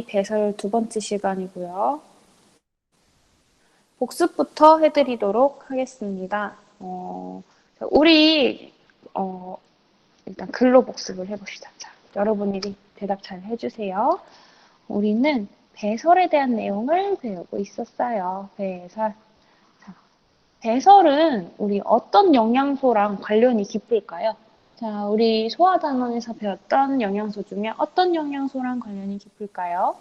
배설 두 번째 시간이고요. 복습부터 해드리도록 하겠습니다. 우리 일단 글로 복습을 해봅시다. 자, 여러분이 대답 잘 해주세요. 우리는 배설에 대한 내용을 배우고 있었어요. 배설. 자, 배설은 우리 어떤 영양소랑 관련이 깊을까요? 자, 우리 소화단원에서 배웠던 영양소 중에 어떤 영양소랑 관련이 깊을까요?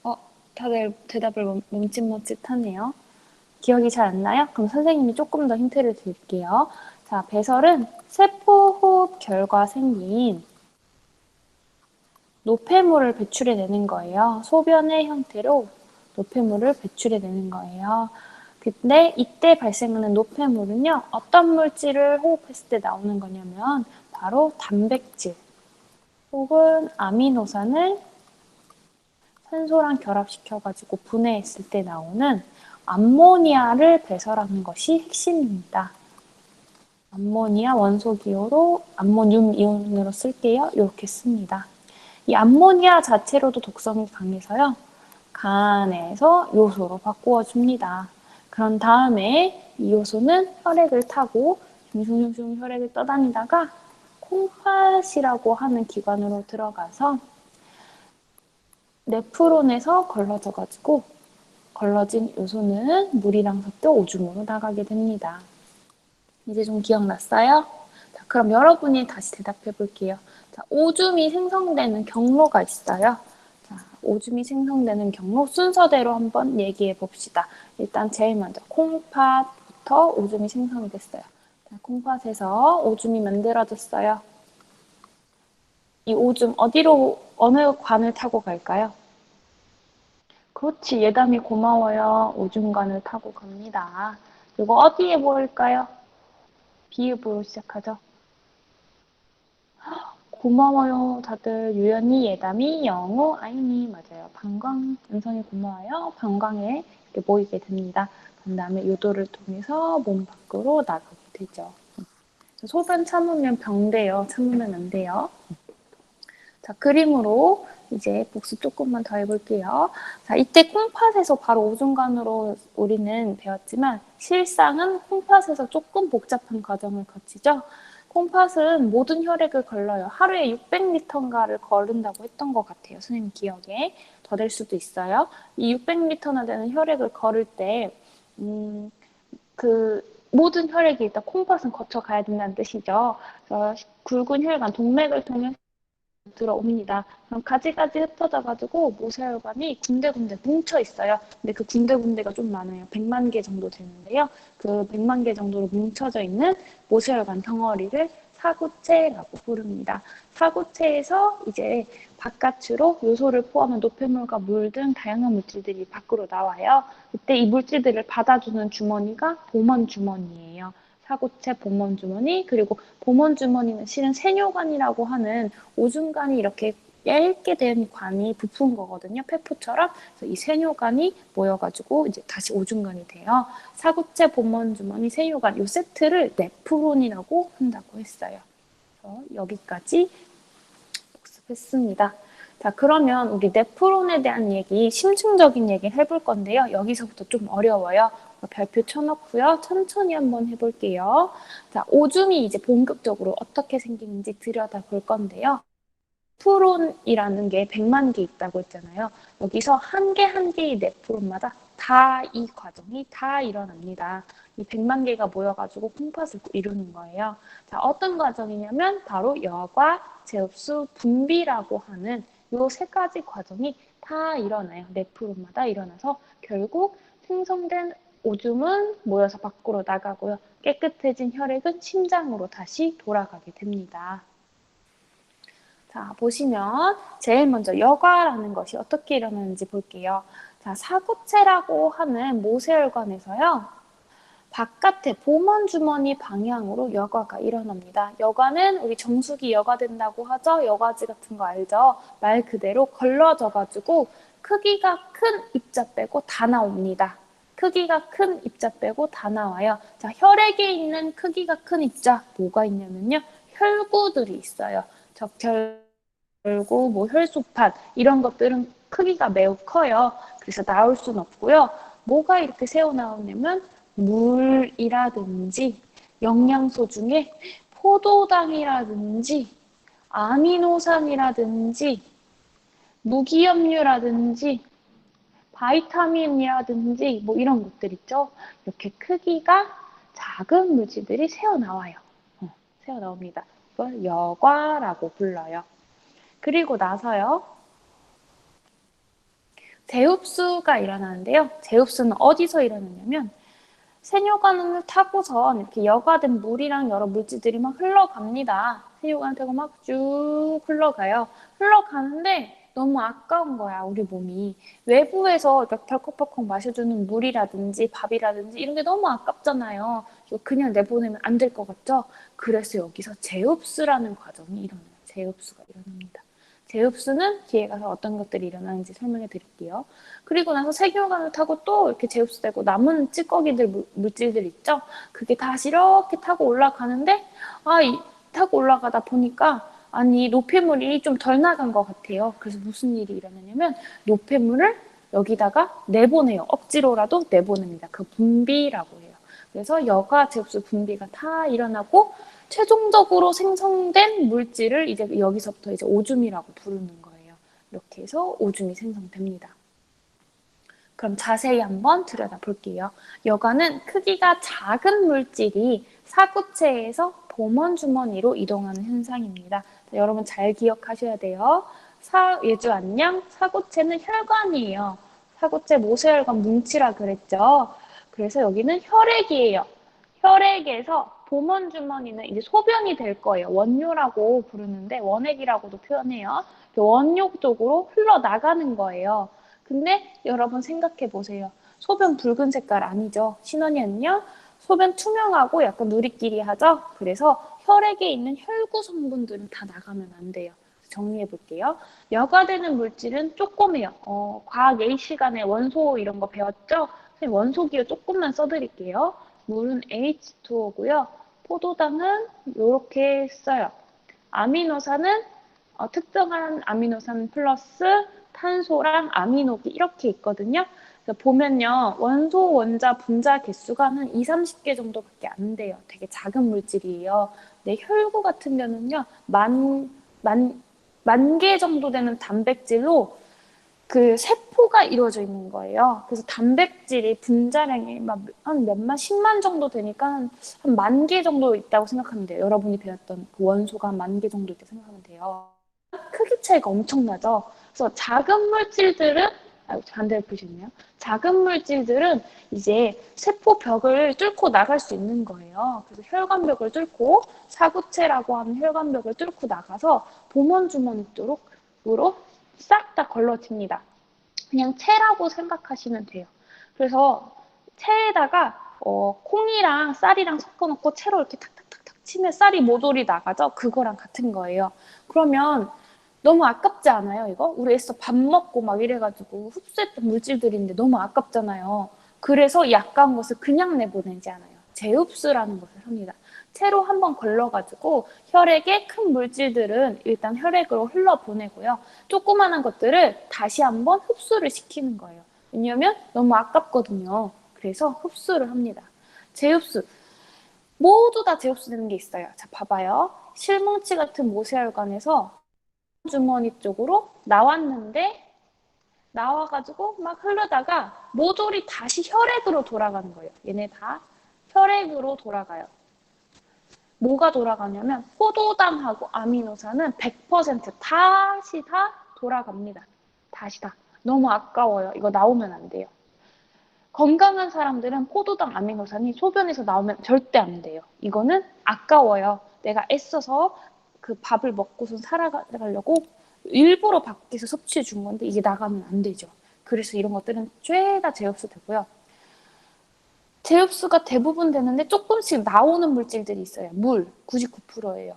어, 다들 대답을 멈칫멈칫하네요. 기억이 잘 안 나요? 그럼 선생님이 조금 더 힌트를 드릴게요. 자, 배설은 세포호흡 결과 생긴 노폐물을 배출해내는 거예요. 소변의 형태로 노폐물을 배출해내는 거예요. 근데 이때 발생하는 노폐물은요, 어떤 물질을 호흡했을 때 나오는 거냐면 바로 단백질 혹은 아미노산을 산소랑 결합시켜가지고 분해했을 때 나오는 암모니아를 배설하는 것이 핵심입니다. 암모니아 원소 기호로 암모늄 이온으로 쓸게요. 이렇게 씁니다. 이 암모니아 자체로도 독성이 강해서요. 간에서 요소로 바꾸어줍니다. 그런 다음에 이 요소는 혈액을 타고 슝슝슝 혈액을 떠다니다가 콩팥이라고 하는 기관으로 들어가서 네프론에서 걸러져가지고 걸러진 요소는 물이랑 섞여 오줌으로 나가게 됩니다. 이제 좀 기억났어요? 자, 그럼 여러분이 다시 대답해 볼게요. 자, 오줌이 생성되는 경로가 있어요. 자, 오줌이 생성되는 경로 순서대로 한번 얘기해 봅시다. 일단 제일 먼저 콩팥부터 오줌이 생성이 됐어요. 자, 콩팥에서 오줌이 만들어졌어요. 이 오줌 어디로 어느 관을 타고 갈까요? 그렇지, 예담이 고마워요. 오줌관을 타고 갑니다. 그리고 어디에 모일까요? 비읍으로 시작하죠. 고마워요. 다들 유연이, 예담이, 영우, 아이니 맞아요. 방광, 연성이 고마워요. 방광에 이렇게 모이게 됩니다. 그 다음에 요도를 통해서 몸 밖으로 나가게 되죠. 소변 참으면 병돼요. 참으면 안 돼요. 자, 그림으로 이제 복습 조금만 더 해볼게요. 자, 이때 콩팥에서 바로 오줌관으로 우리는 배웠지만 실상은 콩팥에서 조금 복잡한 과정을 거치죠. 콩팥은 모든 혈액을 걸러요. 하루에 600리터인가를 거른다고 했던 것 같아요. 선생님 기억에. 더 될 수도 있어요. 이 600리터나 되는 혈액을 걸을 때 모든 혈액이 일단 콩팥은 거쳐가야 된다는 뜻이죠. 그래서 굵은 혈관, 동맥을 통해 들어옵니다. 그럼 가지가지 흩어져가지고 모세혈관이 군데군데 뭉쳐 있어요. 근데 그 군데군데가 좀 많아요. 100만 개 정도 되는데요. 그 100만 개 정도로 뭉쳐져 있는 모세혈관 덩어리를 사구체라고 부릅니다. 사구체에서 이제 바깥으로 요소를 포함한 노폐물과 물 등 다양한 물질들이 밖으로 나와요. 그때 이 물질들을 받아주는 주머니가 보먼 주머니예요. 사구체 보먼 주머니, 그리고 보먼 주머니는 실은 세뇨관이라고 하는 오줌관이 이렇게 얇게 된 관이 부푼 거거든요. 페프처럼. 그래서 이 세뇨관이 모여가지고 이제 다시 오줌관이 돼요. 사구체 보먼 주머니, 세뇨관 이 세트를 네프론이라고 한다고 했어요. 여기까지 복습했습니다. 자, 그러면 우리 네프론에 대한 얘기, 심층적인 얘기를 해볼 건데요. 여기서부터 좀 어려워요. 별표 쳐놓고요. 천천히 한번 해볼게요. 자, 오줌이 이제 본격적으로 어떻게 생기는지 들여다볼 건데요. 네프론이라는 게 100만 개 있다고 했잖아요. 여기서 한 개 한 개의 네프론마다 다 이 과정이 다 일어납니다. 이 100만 개가 모여가지고 콩팥을 이루는 거예요. 자, 어떤 과정이냐면 바로 여과, 제흡수, 분비라고 하는 이 세 가지 과정이 다 일어나요. 네프론마다 일어나서 결국 생성된 오줌은 모여서 밖으로 나가고요. 깨끗해진 혈액은 심장으로 다시 돌아가게 됩니다. 자, 보시면 제일 먼저 여과라는 것이 어떻게 일어나는지 볼게요. 자, 사구체라고 하는 모세혈관에서요. 바깥에 보먼 주머니 방향으로 여과가 일어납니다. 여과는 우리 정수기 여과 된다고 하죠. 여과지 같은 거 알죠? 말 그대로 걸러져 가지고 크기가 큰 입자 빼고 다 나옵니다. 크기가 큰 입자 빼고 다 나와요. 자, 혈액에 있는 크기가 큰 입자 뭐가 있냐면요. 혈구들이 있어요. 적혈구, 뭐 혈소판 이런 것들은 크기가 매우 커요. 그래서 나올 수는 없고요. 뭐가 이렇게 새어 나오냐면 물이라든지 영양소 중에 포도당이라든지 아미노산이라든지 무기염류라든지 바이타민이라든지 뭐 이런 것들 있죠. 이렇게 크기가 작은 물질들이 새어 나와요. 새어 나옵니다. 이걸 여과라고 불러요. 그리고 나서요. 재흡수가 일어나는데요. 재흡수는 어디서 일어나냐면 세뇨관을 타고선 이렇게 여과된 물이랑 여러 물질들이 막 흘러갑니다. 세뇨관을 타고 막 쭉 흘러가요. 흘러가는데 너무 아까운 거야, 우리 몸이. 외부에서 이렇게 덜컥덜컥 마셔주는 물이라든지 밥이라든지 이런 게 너무 아깝잖아요. 이거 그냥 내보내면 안 될 것 같죠? 그래서 여기서 재흡수라는 과정이 일어나요. 재흡수가 일어납니다. 재흡수는 뒤에 가서 어떤 것들이 일어나는지 설명해 드릴게요. 그리고 나서 세균관을 타고 또 이렇게 재흡수되고 남은 찌꺼기들 물질들 있죠? 그게 다시 이렇게 타고 올라가는데 타고 올라가다 보니까 아니 노폐물이 좀 덜 나간 것 같아요. 그래서 무슨 일이 일어나냐면 노폐물을 여기다가 내보내요. 억지로라도 내보냅니다. 그 분비라고 해요. 그래서 여과 재흡수 분비가 다 일어나고 최종적으로 생성된 물질을 이제 여기서부터 이제 오줌이라고 부르는 거예요. 이렇게 해서 오줌이 생성됩니다. 그럼 자세히 한번 들여다볼게요. 여과는 크기가 작은 물질이 사구체에서 봄원 주머니로 이동하는 현상입니다. 자, 여러분 잘 기억하셔야 돼요. 예주 안녕. 사구체는 혈관이에요. 사구체 모세혈관 뭉치라 그랬죠. 그래서 여기는 혈액이에요. 혈액에서 봄원 주머니는 이제 소변이 될 거예요. 원뇨라고 부르는데 원액이라고도 표현해요. 원뇨 쪽으로 흘러나가는 거예요. 근데 여러분 생각해 보세요. 소변 붉은 색깔 아니죠? 신원이는요. 소변 투명하고 약간 누리끼리 하죠? 그래서 혈액에 있는 혈구 성분들은 다 나가면 안 돼요. 정리해 볼게요. 여과되는 물질은 조금해요. 과학 A 시간에 원소 이런 거 배웠죠? 선생님 원소 기호 조금만 써드릴게요. 물은 H2O고요. 포도당은 이렇게 써요. 아미노산은 특정한 아미노산 플러스 탄소랑 아미노기 이렇게 있거든요. 보면요. 원소, 원자, 분자 개수가 한 2, 30개 정도밖에 안 돼요. 되게 작은 물질이에요. 네, 혈구 같은 경우는요. 만 개 정도 되는 단백질로 그 세포가 이루어져 있는 거예요. 그래서 단백질이 분자량이 한 몇만, 10만 정도 되니까 한 만 개 정도 있다고 생각하면 돼요. 여러분이 배웠던 그 원소가 한 만 개 정도 있다고 생각하면 돼요. 크기 차이가 엄청나죠. 그래서 작은 물질들은 반대로 보시네요. 작은 물질들은 이제 세포 벽을 뚫고 나갈 수 있는 거예요. 그래서 혈관벽을 뚫고 사구체라고 하는 혈관벽을 뚫고 나가서 봄원 주머니 쪽으로 싹 다 걸러집니다. 그냥 채라고 생각하시면 돼요. 그래서 채에다가 콩이랑 쌀이랑 섞어놓고 채로 이렇게 탁탁탁탁 치면 쌀이 모조리 나가죠. 그거랑 같은 거예요. 그러면 너무 아깝지 않아요, 이거? 우리 애써 밥 먹고 막 이래가지고 흡수했던 물질들인데 너무 아깝잖아요. 그래서 약간 것을 그냥 내보내지 않아요. 재흡수라는 것을 합니다. 채로 한번 걸러가지고 혈액의 큰 물질들은 일단 혈액으로 흘러보내고요. 조그마한 것들을 다시 한번 흡수를 시키는 거예요. 왜냐하면 너무 아깝거든요. 그래서 흡수를 합니다. 재흡수. 모두 다 재흡수되는 게 있어요. 자, 봐봐요. 실뭉치 같은 모세혈관에서 주머니 쪽으로 나왔는데 나와가지고 막 흐르다가 모조리 다시 혈액으로 돌아가는 거예요. 얘네 다 혈액으로 돌아가요. 뭐가 돌아가냐면 포도당하고 아미노산은 100% 다시 다 돌아갑니다. 다시 다. 너무 아까워요. 이거 나오면 안 돼요. 건강한 사람들은 포도당 아미노산이 소변에서 나오면 절대 안 돼요. 이거는 아까워요. 내가 애써서 그 밥을 먹고서 살아가려고 일부러 밖에서 섭취해 준 건데 이게 나가면 안 되죠. 그래서 이런 것들은 죄다 재흡수 되고요. 재흡수가 대부분 되는데 조금씩 나오는 물질들이 있어요. 물 99%예요.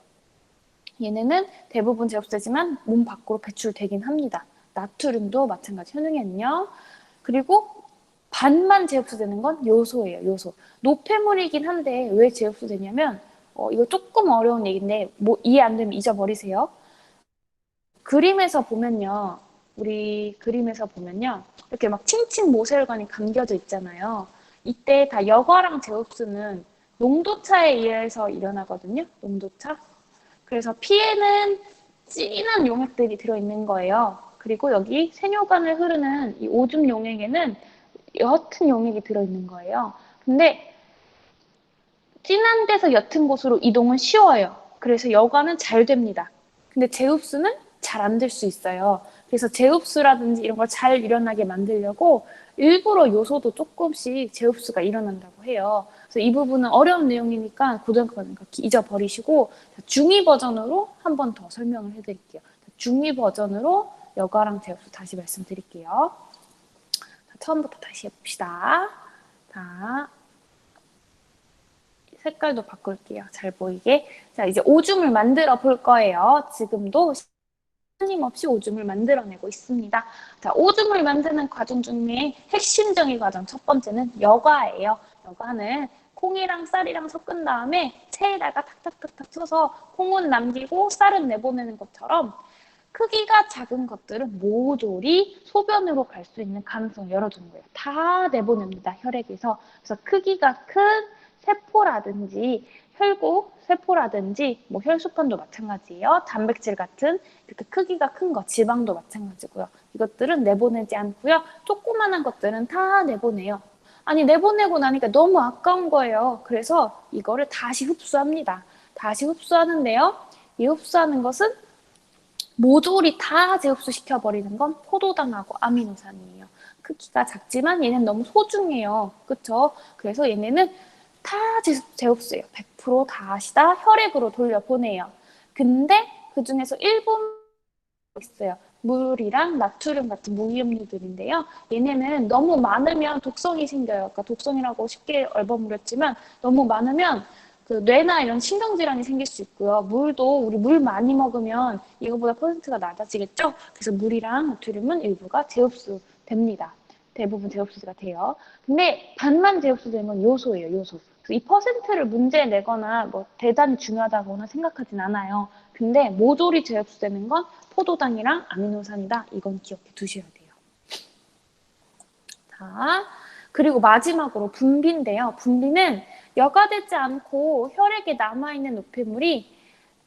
얘네는 대부분 재흡수되지만 몸 밖으로 배출되긴 합니다. 나트륨도 마찬가지. 현웅이 안녕. 그리고 반만 재흡수되는 건 요소예요, 요소. 노폐물이긴 한데 왜 재흡수되냐면 이거 조금 어려운 얘기인데 뭐 이해 안 되면 잊어버리세요. 그림에서 보면요. 우리 그림에서 보면요. 이렇게 막 층층 모세혈관이 감겨져 있잖아요. 이때 다 여과랑 재흡수는 농도차에 의해서 일어나거든요. 농도차. 그래서 피에는 진한 용액들이 들어있는 거예요. 그리고 여기 세뇨관을 흐르는 이 오줌 용액에는 옅은 용액이 들어있는 거예요. 근데 진한 데서 옅은 곳으로 이동은 쉬워요. 그래서 여과는 잘 됩니다. 근데 재흡수는 잘 안 될 수 있어요. 그래서 재흡수라든지 이런 걸 잘 일어나게 만들려고 일부러 요소도 조금씩 재흡수가 일어난다고 해요. 그래서 이 부분은 어려운 내용이니까 고등학교는 잊어버리시고 중2 버전으로 한 번 더 설명을 해드릴게요. 중2 버전으로 여과랑 재흡수 다시 말씀드릴게요. 처음부터 다시 해봅시다. 자, 색깔도 바꿀게요. 잘 보이게. 자, 이제 오줌을 만들어 볼 거예요. 지금도 끊임없이 오줌을 만들어내고 있습니다. 자, 오줌을 만드는 과정 중에 핵심적인 과정 첫 번째는 여과예요. 여과는 콩이랑 쌀이랑 섞은 다음에 체에다가 탁탁탁탁 쳐서 콩은 남기고 쌀은 내보내는 것처럼 크기가 작은 것들은 모조리 소변으로 갈 수 있는 가능성을 열어주는 거예요. 다 내보냅니다. 혈액에서. 그래서 크기가 큰 세포라든지 혈구, 세포라든지 뭐 혈소판도 마찬가지예요. 단백질 같은 이렇게 크기가 큰 거, 지방도 마찬가지고요. 이것들은 내보내지 않고요. 조그만한 것들은 다 내보내요. 아니 내보내고 나니까 너무 아까운 거예요. 그래서 이거를 다시 흡수합니다. 다시 흡수하는데요. 이 흡수하는 것은 모조리 다 재흡수시켜버리는 건 포도당하고 아미노산이에요. 크기가 작지만 얘는 너무 소중해요. 그쵸? 그래서 얘네는 다 재흡수예요. 100% 다시 다 혈액으로 돌려보내요. 근데 그 중에서 일부 있어요. 물이랑 나트륨 같은 무기염류들인데요. 얘네는 너무 많으면 독성이 생겨요. 그러니까 독성이라고 쉽게 얼버무렸지만 너무 많으면 그 뇌나 이런 신경질환이 생길 수 있고요. 물도 우리 물 많이 먹으면 이거보다 퍼센트가 낮아지겠죠? 그래서 물이랑 나트륨은 일부가 재흡수됩니다. 대부분 재흡수가 돼요. 근데 반만 재흡수되는 건 요소예요, 요소. 이 퍼센트를 문제 내거나 뭐 대단히 중요하다거나 생각하진 않아요. 근데 모조리 재흡수되는 건 포도당이랑 아미노산이다. 이건 기억해 두셔야 돼요. 자, 그리고 마지막으로 분비인데요. 분비는 여과되지 않고 혈액에 남아있는 노폐물이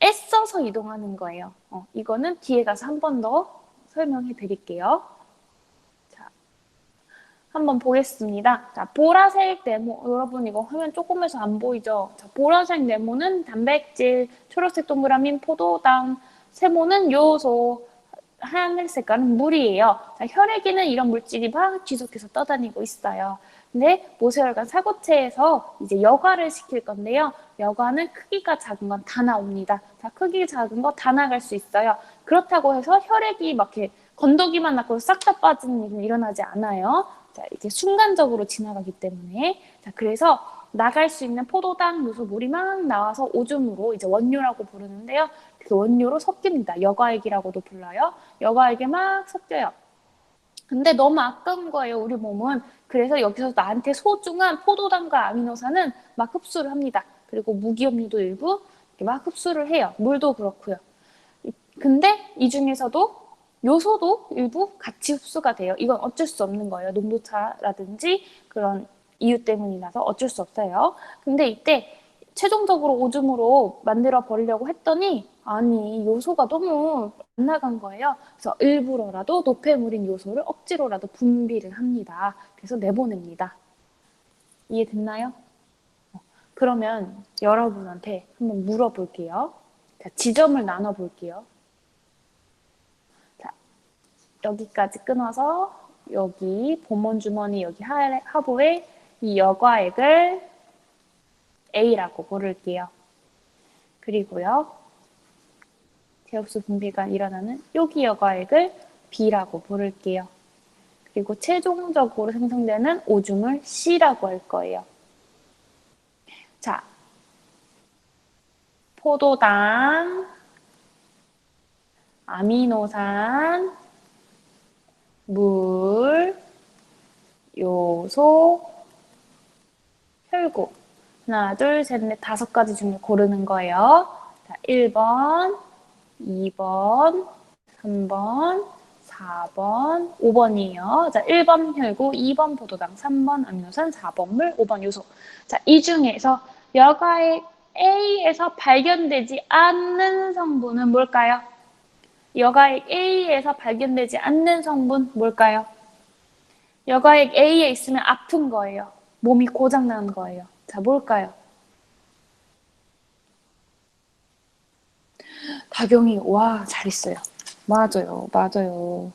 애써서 이동하는 거예요. 이거는 뒤에 가서 한 번 더 설명해 드릴게요. 자, 한번 보겠습니다. 자, 보라색 네모, 여러분 이거 화면 조금해서 안 보이죠? 자, 보라색 네모는 단백질, 초록색 동그라미 포도당, 세모는 요소, 하늘 색깔은 물이에요. 자, 혈액에는 이런 물질이 막 지속해서 떠다니고 있어요. 근데 모세혈관 사고체에서 이제 여과를 시킬 건데요. 여과는 크기가 작은 건 다 나옵니다. 자, 크기 작은 거 다 나갈 수 있어요. 그렇다고 해서 혈액이 막 이렇게 건더기만 났고 싹 다 빠지는 일은 일어나지 않아요. 자, 이렇게 순간적으로 지나가기 때문에. 자, 그래서 나갈 수 있는 포도당 요소 물이 막 나와서 오줌으로 이제 원료라고 부르는데요. 그 원료로 섞입니다. 여과액이라고도 불러요. 여과액에 막 섞여요. 근데 너무 아까운 거예요, 우리 몸은. 그래서 여기서 나한테 소중한 포도당과 아미노산은 막 흡수를 합니다. 그리고 무기염류도 일부 막 흡수를 해요. 물도 그렇고요. 근데 이 중에서도 요소도 일부 같이 흡수가 돼요. 이건 어쩔 수 없는 거예요. 농도차라든지 그런 이유 때문이라서 어쩔 수 없어요. 근데 이때 최종적으로 오줌으로 만들어 버리려고 했더니 아니 요소가 너무 안 나간 거예요. 그래서 일부러라도 노폐물인 요소를 억지로라도 분비를 합니다. 그래서 내보냅니다. 이해됐나요? 그러면 여러분한테 한번 물어볼게요. 자, 지점을 나눠볼게요. 자, 여기까지 끊어서 여기 보문 주머니 여기 하부에 이 여과액을 A라고 부를게요. 그리고요. 재흡수 분비가 일어나는 여기 여과액을 B라고 부를게요. 그리고 최종적으로 생성되는 오줌을 C라고 할 거예요. 자, 포도당, 아미노산, 물, 요소, 혈구. 하나, 둘, 셋, 넷, 5가지 중에 고르는 거예요. 자, 1번, 2번, 3번, 4번, 5번이에요. 자, 1번 혈구, 2번 포도당, 3번 아미노산, 4번 물, 5번 요소. 자, 이 중에서 여가액 A에서 발견되지 않는 성분은 뭘까요? 여가액 A에서 발견되지 않는 성분 뭘까요? 여가액 A에 있으면 아픈 거예요. 몸이 고장나는 거예요. 자, 뭘까요? 다경이, 와, 잘했어요. 맞아요, 맞아요.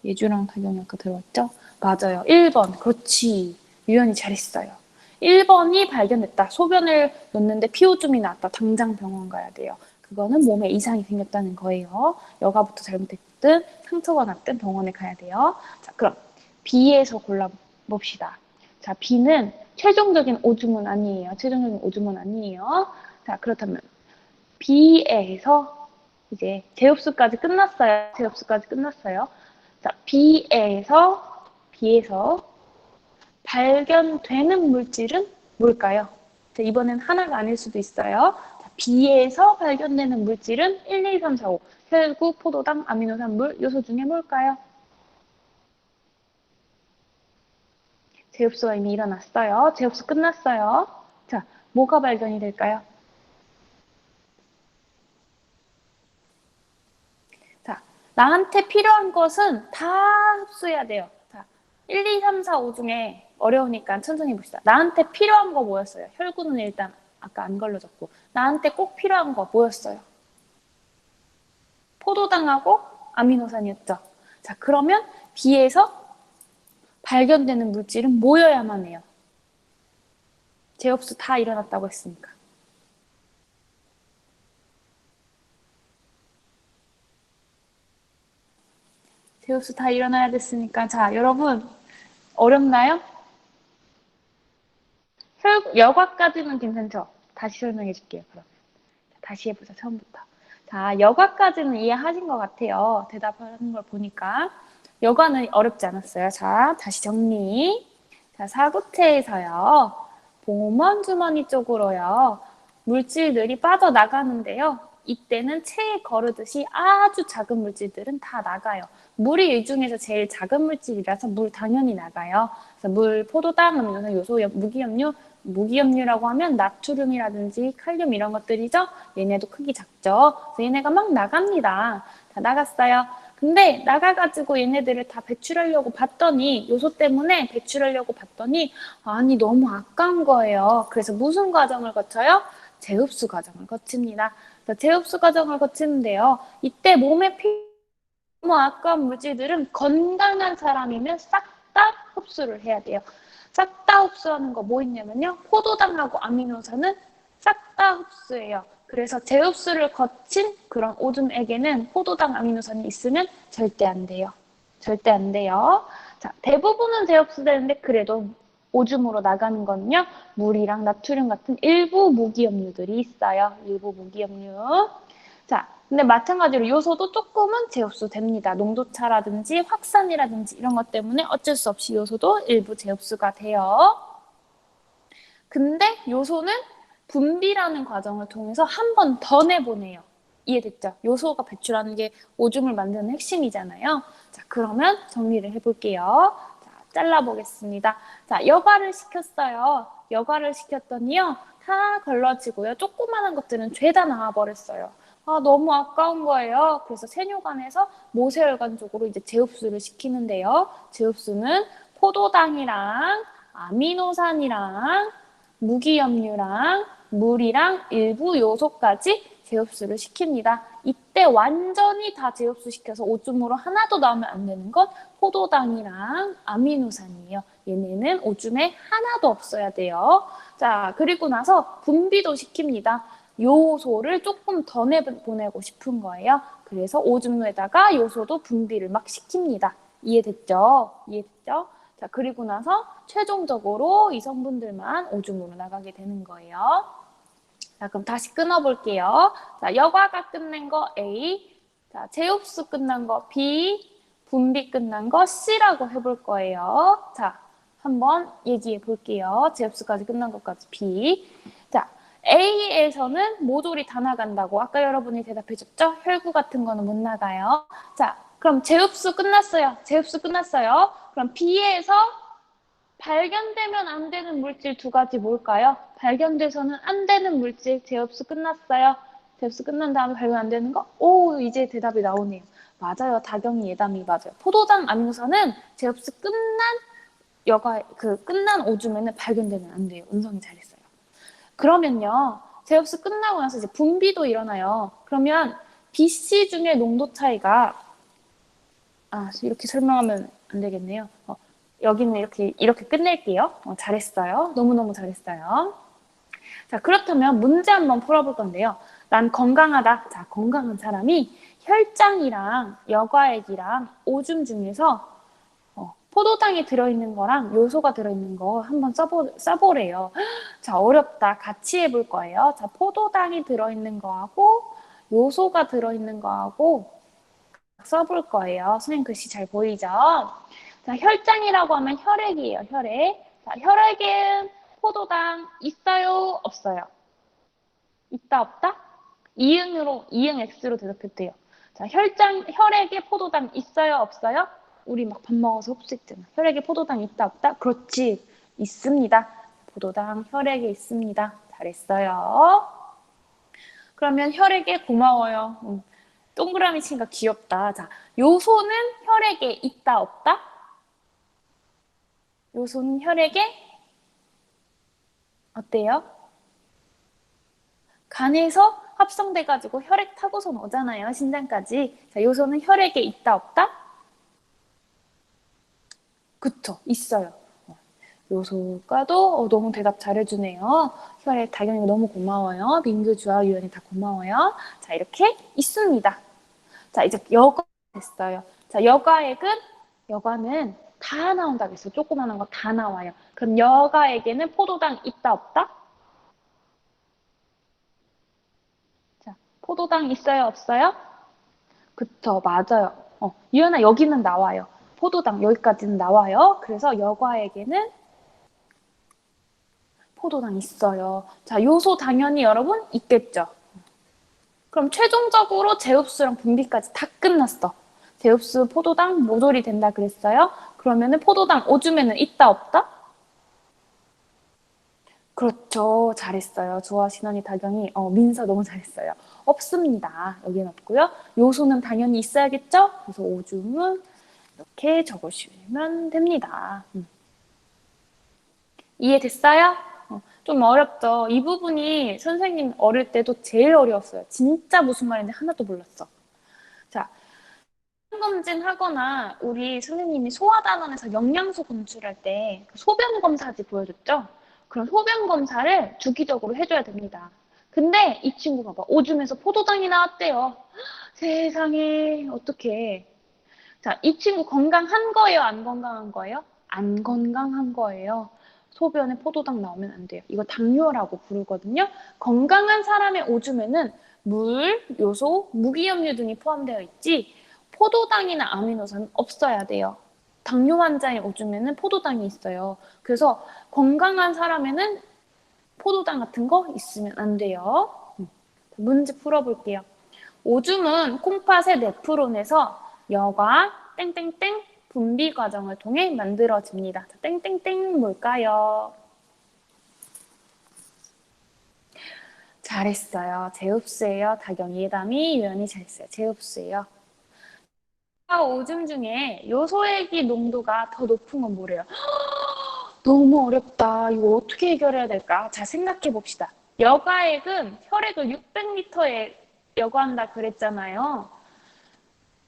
예주랑 다경이 아까 들어왔죠? 맞아요. 1번, 그렇지. 유연이 잘했어요. 1번이 발견됐다. 소변을 놓는데 피오줌이 나왔다. 당장 병원 가야 돼요. 그거는 몸에 이상이 생겼다는 거예요. 여가부터 잘못됐든 상처가 났든 병원에 가야 돼요. 자, 그럼 B에서 골라봅시다. 자, B는 최종적인 오줌은 아니에요. 최종적인 오줌은 아니에요. 자, 그렇다면 B에서 이제 제흡수까지 끝났어요. 제흡수까지 끝났어요. 자, B에서 발견되는 물질은 뭘까요? 자, 이번엔 하나가 아닐 수도 있어요. 자, B에서 발견되는 물질은 1, 2, 3, 4, 5. 혈구, 포도당, 아미노산, 물, 요소 중에 뭘까요? 제흡수가 이미 일어났어요. 제흡수 끝났어요. 자, 뭐가 발견이 될까요? 자, 나한테 필요한 것은 다 흡수해야 돼요. 자, 1, 2, 3, 4, 5 중에 어려우니까 천천히 봅시다. 나한테 필요한 거 뭐였어요? 혈구는 일단 아까 안 걸러졌고. 나한테 꼭 필요한 거 뭐였어요? 포도당하고 아미노산이었죠. 자, 그러면 B에서 발견되는 물질은 뭐여야만 해요? 제흡수 다 일어났다고 했으니까. 제흡수 다 일어나야 됐으니까. 자, 여러분 어렵나요? 여과까지는 괜찮죠? 다시 설명해 줄게요. 그럼 다시 해보자 처음부터. 자, 여과까지는 이해하신 것 같아요. 대답하는 걸 보니까. 여과는 어렵지 않았어요. 자, 다시 정리. 자, 사구체에서요. 봉원 주머니 쪽으로요. 물질들이 빠져나가는데요. 이때는 체에 거르듯이 아주 작은 물질들은 다 나가요. 물이 이 중에서 제일 작은 물질이라서 물 당연히 나가요. 그래서 물, 포도당, 아미노산, 요소, 무기염류라고 하면 나트륨이라든지 칼륨 이런 것들이죠. 얘네도 크기 작죠. 그래서 얘네가 막 나갑니다. 다 나갔어요. 근데 나가가지고 얘네들을 다 배출하려고 봤더니 요소 때문에 배출하려고 봤더니 아니 너무 아까운 거예요. 그래서 무슨 과정을 거쳐요? 재흡수 과정을 거칩니다. 재흡수 과정을 거치는데요. 이때 몸에 너무 아까운 물질들은 건강한 사람이면 싹 다 흡수를 해야 돼요. 싹 다 흡수하는 거 뭐 있냐면요. 포도당하고 아미노산은 싹 다 흡수해요. 그래서 재흡수를 거친 그런 오줌액에는 포도당, 아미노산이 있으면 절대 안 돼요. 절대 안 돼요. 자, 대부분은 재흡수되는데 그래도 오줌으로 나가는 거는요. 물이랑 나트륨 같은 일부 무기염류들이 있어요. 일부 무기염류. 자, 근데 마찬가지로 요소도 조금은 재흡수됩니다. 농도차라든지 확산이라든지 이런 것 때문에 어쩔 수 없이 요소도 일부 재흡수가 돼요. 근데 요소는 분비라는 과정을 통해서 한 번 더 내보내요. 이해됐죠? 요소가 배출하는 게 오줌을 만드는 핵심이잖아요. 자, 그러면 정리를 해볼게요. 자, 잘라보겠습니다. 자, 여과를 시켰어요. 여과를 시켰더니요. 다 걸러지고요. 조그마한 것들은 죄다 나와버렸어요. 아, 너무 아까운 거예요. 그래서 세뇨관에서 모세혈관 쪽으로 이제 재흡수를 시키는데요. 재흡수는 포도당이랑 아미노산이랑 무기염류랑 물이랑 일부 요소까지 재흡수를 시킵니다. 이때 완전히 다 재흡수시켜서 오줌으로 하나도 나오면 안 되는 건 포도당이랑 아미노산이에요. 얘네는 오줌에 하나도 없어야 돼요. 자, 그리고 나서 분비도 시킵니다. 요소를 조금 더 내보내고 싶은 거예요. 그래서 오줌에다가 요소도 분비를 막 시킵니다. 이해됐죠? 이해됐죠? 자, 그리고 나서 최종적으로 이 성분들만 오줌으로 나가게 되는 거예요. 자, 그럼 다시 끊어볼게요. 자, 여과가 끝낸 거 A, 자, 재흡수 끝난 거 B, 분비 끝난 거 C라고 해볼 거예요. 자, 한번 얘기해 볼게요. 제흡수까지 끝난 것까지 B. 자, A에서는 모돌이 다 나간다고 아까 여러분이 대답해 줬죠? 혈구 같은 거는 못 나가요. 자, 그럼 제흡수 끝났어요. 제흡수 끝났어요. 그럼 B에서 발견되면 안 되는 물질 두 가지 뭘까요? 발견돼서는 안 되는 물질, 제흡수 끝났어요. 제흡수 끝난 다음에 발견 안 되는 거? 오, 이제 대답이 나오네요. 맞아요. 다경이 예담이 맞아요. 포도당 아미노산은 제흡수 끝난 오줌에는 발견되면 안 돼요. 은성이 잘했어요. 그러면요. 제흡수 끝나고 나서 이제 분비도 일어나요. 그러면 BC 중에 농도 차이가 이렇게 설명하면 안 되겠네요. 여기는 이렇게 끝낼게요. 잘했어요. 너무너무 잘했어요. 자, 그렇다면 문제 한번 풀어볼 건데요. 난 건강하다. 자, 건강한 사람이 혈장이랑 여과액이랑 오줌 중에서 포도당이 들어있는 거랑 요소가 들어있는 거 한번 써보래요. 자, 어렵다. 같이 해볼 거예요. 자, 포도당이 들어있는 거하고 요소가 들어있는 거하고 써볼 거예요. 선생님 글씨 잘 보이죠? 자, 혈장이라고 하면 혈액이에요. 혈액. 자, 혈액엔 포도당 있어요? 없어요? 있다 없다? 이응 X로 대답해도 돼요. 자, 혈액에 포도당 있어요? 없어요? 우리 막 밥 먹어서 흡수했잖아. 혈액에 포도당 있다 없다? 그렇지. 있습니다. 포도당 혈액에 있습니다. 잘했어요. 그러면 혈액에 고마워요. 동그라미 치니까 귀엽다. 자, 요소는 혈액에 있다 없다? 요소는 혈액에 어때요? 간에서 합성돼가지고 혈액 타고서 오잖아요. 신장까지. 자, 요소는 혈액에 있다 없다? 그쵸, 있어요. 요소과도 너무 대답 잘해주네요. 혈액 다경이가 너무 고마워요. 민규주와 유연이 다 고마워요. 자, 이렇게 있습니다. 자, 이제 여과 됐어요. 자, 여과는 다 나온다고 했어요. 조그마한 거 다 나와요. 그럼 여과에게는 포도당 있다 없다? 자, 포도당 있어요 없어요? 그쵸, 맞아요. 유연아 여기는 나와요. 포도당 여기까지는 나와요. 그래서 여과에게는 포도당 있어요. 자, 요소 당연히 여러분 있겠죠. 그럼 최종적으로 제흡수랑 분비까지 다 끝났어. 제흡수 포도당 모돌이 된다 그랬어요. 그러면은 포도당 오줌에는 있다 없다? 그렇죠. 잘했어요. 조아, 신원이, 다경이. 민서 너무 잘했어요. 없습니다. 여기는 없고요. 요소는 당연히 있어야겠죠? 그래서 오줌은 이렇게 적으시면 됩니다. 이해됐어요? 좀 어렵죠? 이 부분이 선생님 어릴 때도 제일 어려웠어요. 진짜 무슨 말인지 하나도 몰랐어. 자, 검진 하거나 우리 선생님이 소아단원에서 영양소 검출할 때 소변 검사지 보여줬죠? 그런 소변 검사를 주기적으로 해줘야 됩니다. 근데 이 친구가 봐. 오줌에서 포도당이 나왔대요. 세상에 어떡해. 자, 이 친구 건강한 거예요? 안 건강한 거예요? 안 건강한 거예요. 소변에 포도당 나오면 안 돼요. 이거 당뇨라고 부르거든요. 건강한 사람의 오줌에는 물, 요소, 무기염류 등이 포함되어 있지 포도당이나 아미노산은 없어야 돼요. 당뇨 환자의 오줌에는 포도당이 있어요. 그래서 건강한 사람에는 포도당 같은 거 있으면 안 돼요. 문제 풀어볼게요. 오줌은 콩팥의 네프론에서 여과 땡땡땡 분비 과정을 통해 만들어집니다. 자, 땡땡땡 뭘까요? 잘했어요. 제흡수예요. 다경이, 예담이, 유연이 잘했어요. 제흡수예요. 오줌 중에 요소액이 농도가 더 높은 건 뭐래요? 너무 어렵다. 이거 어떻게 해결해야 될까? 자, 생각해 봅시다. 여과액은 혈액을 600리터에 여과한다 그랬잖아요.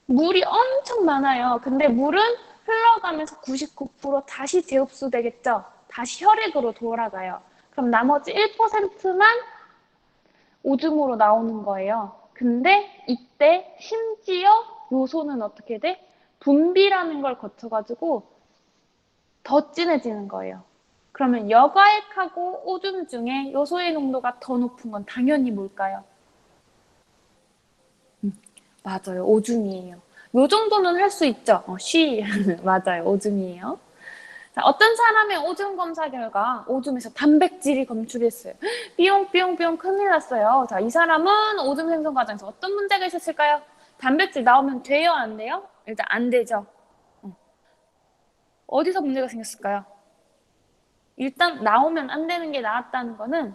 물이 엄청 많아요. 근데 물은 흘러가면서 99% 다시 재흡수 되겠죠? 다시 혈액으로 돌아가요. 그럼 나머지 1%만 오줌으로 나오는 거예요. 근데 이때 심지어 요소는 어떻게 돼? 분비라는 걸 거쳐가지고 더 진해지는 거예요. 그러면 여과액하고 오줌 중에 요소의 농도가 더 높은 건 당연히 뭘까요? 맞아요. 오줌이에요. 요 정도는 할 수 있죠. 맞아요. 오줌이에요. 자, 어떤 사람의 오줌 검사 결과 오줌에서 단백질이 검출했어요. 삐용삐용삐용 큰일 났어요. 자, 이 사람은 오줌 생성 과정에서 어떤 문제가 있었을까요? 단백질 나오면 돼요, 안 돼요? 일단 안 되죠. 어디서 문제가 생겼을까요? 일단 나오면 안 되는 게 나왔다는 거는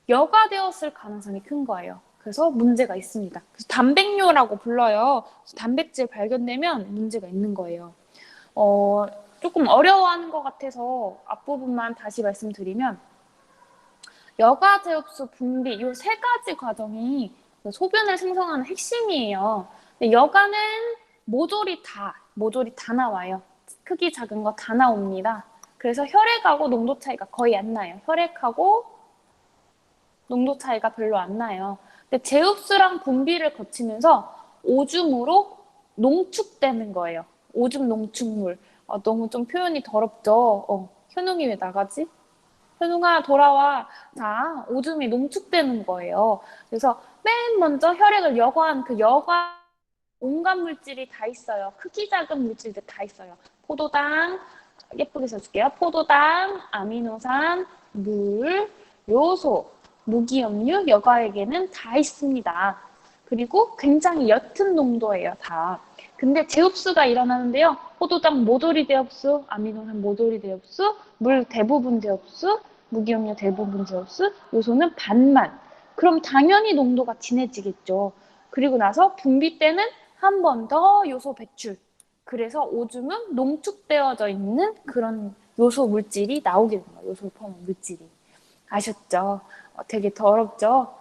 여과되었을 가능성이 큰 거예요. 그래서 문제가 있습니다. 그래서 단백뇨라고 불러요. 단백질 발견되면 문제가 있는 거예요. 조금 어려워하는 것 같아서 앞부분만 다시 말씀드리면 여과제흡수 분비 이 세 가지 과정이 소변을 생성하는 핵심이에요. 근데 여과는 모조리 다 나와요. 크기 작은 거 다 나옵니다. 그래서 혈액하고 농도 차이가 거의 안 나요. 혈액하고 농도 차이가 별로 안 나요. 근데 제흡수랑 분비를 거치면서 오줌으로 농축되는 거예요. 오줌 농축물. 너무 좀 표현이 더럽죠? 현웅이 왜 나가지? 현웅아 돌아와. 자, 오줌이 농축되는 거예요. 그래서 맨 먼저 혈액을 여과한 그 여과 온갖 물질이 다 있어요. 크기 작은 물질들 다 있어요. 포도당, 예쁘게 써줄게요. 포도당, 아미노산, 물, 요소, 무기염류, 여과액에는 다 있습니다. 그리고 굉장히 옅은 농도예요, 다. 근데 재흡수가 일어나는데요. 포도당 모조리 재흡수, 아미노산 모조리 재흡수, 물 대부분 재흡수, 무기염류 대부분 재흡수, 요소는 반만. 그럼 당연히 농도가 진해지겠죠. 그리고 나서 분비 때는 한 번 더 요소 배출. 그래서 오줌은 농축되어져 있는 그런 요소 물질이 나오게 되는 거예요. 요소를 포함한 물질이. 아셨죠? 되게 더럽죠?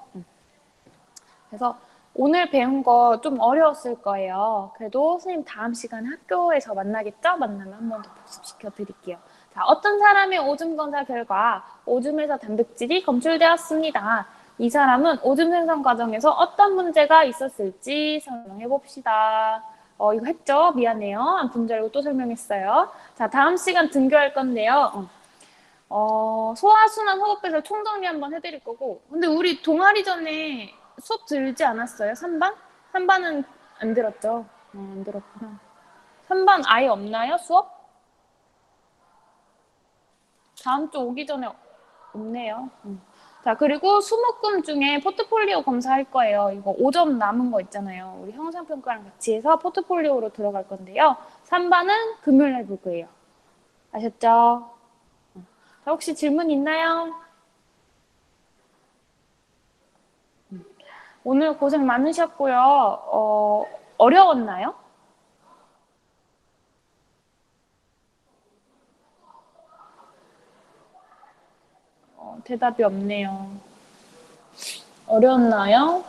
그래서 오늘 배운 거 좀 어려웠을 거예요. 그래도 선생님 다음 시간에 학교에서 만나겠죠? 만나면 한 번 더 복습시켜 드릴게요. 자, 어떤 사람의 오줌 검사 결과 오줌에서 단백질이 검출되었습니다. 이 사람은 오줌 생성 과정에서 어떤 문제가 있었을지 설명해 봅시다. 이거 했죠? 미안해요. 안 푼 줄 알고 또 설명했어요. 자, 다음 시간 등교할 건데요. 소화순환 호흡배설 총정리 한번 해드릴 거고. 근데 우리 동아리 전에 수업 들지 않았어요? 3반? 3반은 안 들었죠? 안 들었구나. 3반 아예 없나요? 수업? 다음 주 오기 전에 없네요. 자, 그리고 수목금 중에 포트폴리오 검사할 거예요. 이거 5점 남은 거 있잖아요. 우리 형상평가랑 같이 해서 포트폴리오로 들어갈 건데요. 3반은 금요일날 볼 거예요. 아셨죠? 자, 혹시 질문 있나요? 오늘 고생 많으셨고요. 어려웠나요? 대답이 없네요. 어려웠나요?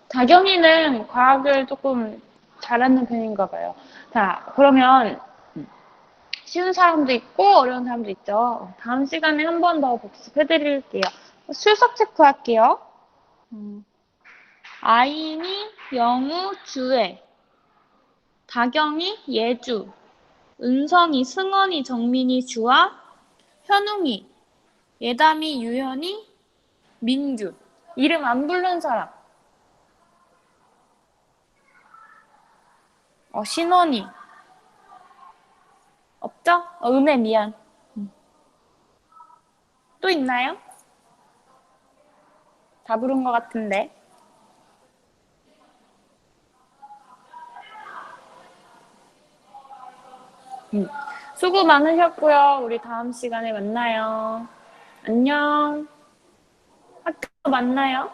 다경이는 과학을 조금 잘하는 편인가 봐요. 자, 그러면 쉬운 사람도 있고 어려운 사람도 있죠. 다음 시간에 한 번 더 복습해 드릴게요. 출석 체크할게요. 아인이 영우 주애, 다경이 예주, 은성이 승원이 정민이 주아, 현웅이 예담이 유현이 민규. 이름 안 부른 사람. 신원이 없죠? 은혜 미안. 또 있나요? 다 부른 것 같은데. 수고 많으셨고요. 우리 다음 시간에 만나요. 안녕. 학교 만나요.